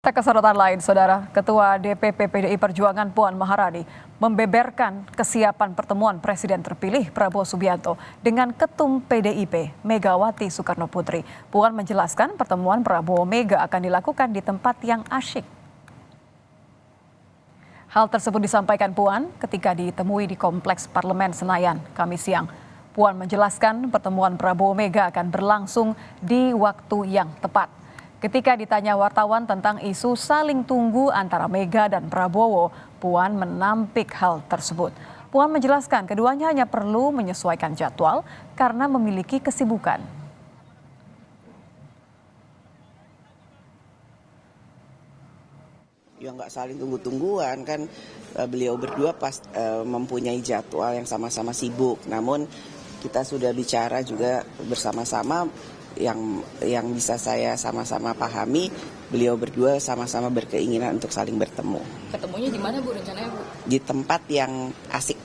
Kita ke sorotan lain, Saudara. Ketua DPP PDI Perjuangan Puan Maharani membeberkan kesiapan pertemuan Presiden terpilih Prabowo Subianto dengan Ketum PDIP Megawati Soekarnoputri. Puan menjelaskan pertemuan Prabowo Mega akan dilakukan di tempat yang asyik. Hal tersebut disampaikan Puan ketika ditemui di Kompleks Parlemen Senayan, Kamis siang. Puan menjelaskan pertemuan Prabowo Mega akan berlangsung di waktu yang tepat. Ketika ditanya wartawan tentang isu saling tunggu antara Mega dan Prabowo, Puan menampik hal tersebut. Puan menjelaskan keduanya hanya perlu menyesuaikan jadwal karena memiliki kesibukan. Ya nggak saling tunggu-tungguan kan, beliau berdua mempunyai jadwal yang sama-sama sibuk. Namun kita sudah bicara juga bersama-sama yang bisa saya sama-sama pahami, beliau berdua sama-sama berkeinginan untuk saling bertemu. Ketemunya di mana Bu rencananya Bu? Di tempat yang asik.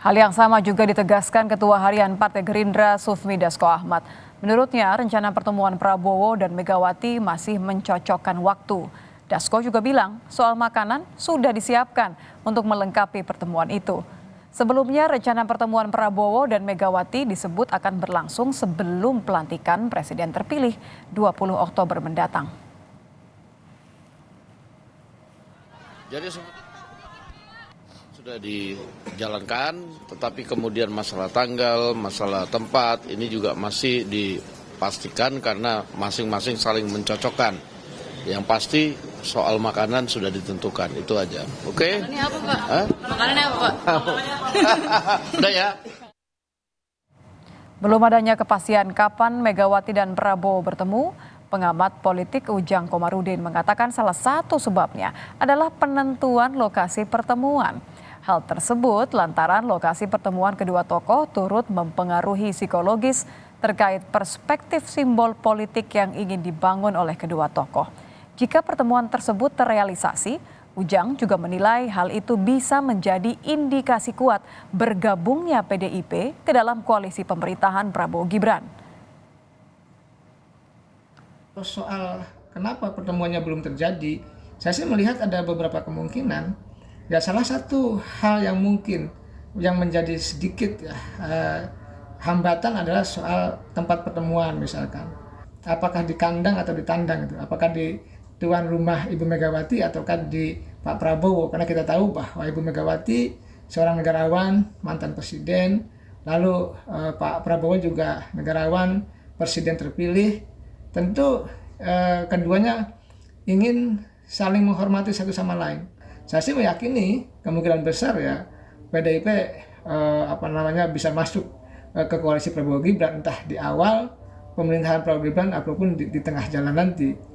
Hal yang sama juga ditegaskan Ketua Harian Partai Gerindra Sufmi Dasko Ahmad. Menurutnya rencana pertemuan Prabowo dan Megawati masih mencocokkan waktu. Dasko juga bilang soal makanan sudah disiapkan untuk melengkapi pertemuan itu. Sebelumnya rencana pertemuan Prabowo dan Megawati disebut akan berlangsung sebelum pelantikan Presiden terpilih 20 Oktober mendatang. Jadi sudah dijalankan, tetapi kemudian masalah tanggal, masalah tempat ini juga masih dipastikan karena masing-masing saling mencocokkan. Yang pasti soal makanan sudah ditentukan, itu aja. Oke? Makanannya apa Pak? Makanannya apa Pak? Udah ya. Belum adanya kepastian kapan Megawati dan Prabowo bertemu, pengamat politik Ujang Komarudin mengatakan salah satu sebabnya adalah penentuan lokasi pertemuan. Hal tersebut lantaran lokasi pertemuan kedua tokoh turut mempengaruhi psikologis terkait perspektif simbol politik yang ingin dibangun oleh kedua tokoh. Jika pertemuan tersebut terrealisasi, Ujang juga menilai hal itu bisa menjadi indikasi kuat bergabungnya PDIP ke dalam koalisi pemerintahan Prabowo Gibran. Soal kenapa pertemuannya belum terjadi, saya sih melihat ada beberapa kemungkinan. Ya salah satu hal yang mungkin yang menjadi sedikit hambatan adalah soal tempat pertemuan misalkan. Apakah di kandang atau di tandang itu? Apakah di tuan rumah Ibu Megawati ataukah di Pak Prabowo? Karena kita tahu bahwa Ibu Megawati seorang negarawan, mantan presiden, lalu Pak Prabowo juga negarawan, presiden terpilih. Tentu keduanya ingin saling menghormati satu sama lain. Saya sih meyakini kemungkinan besar ya PDIP bisa masuk ke koalisi Prabowo Gibran entah di awal pemerintahan Prabowo Gibran ataupun di tengah jalan nanti.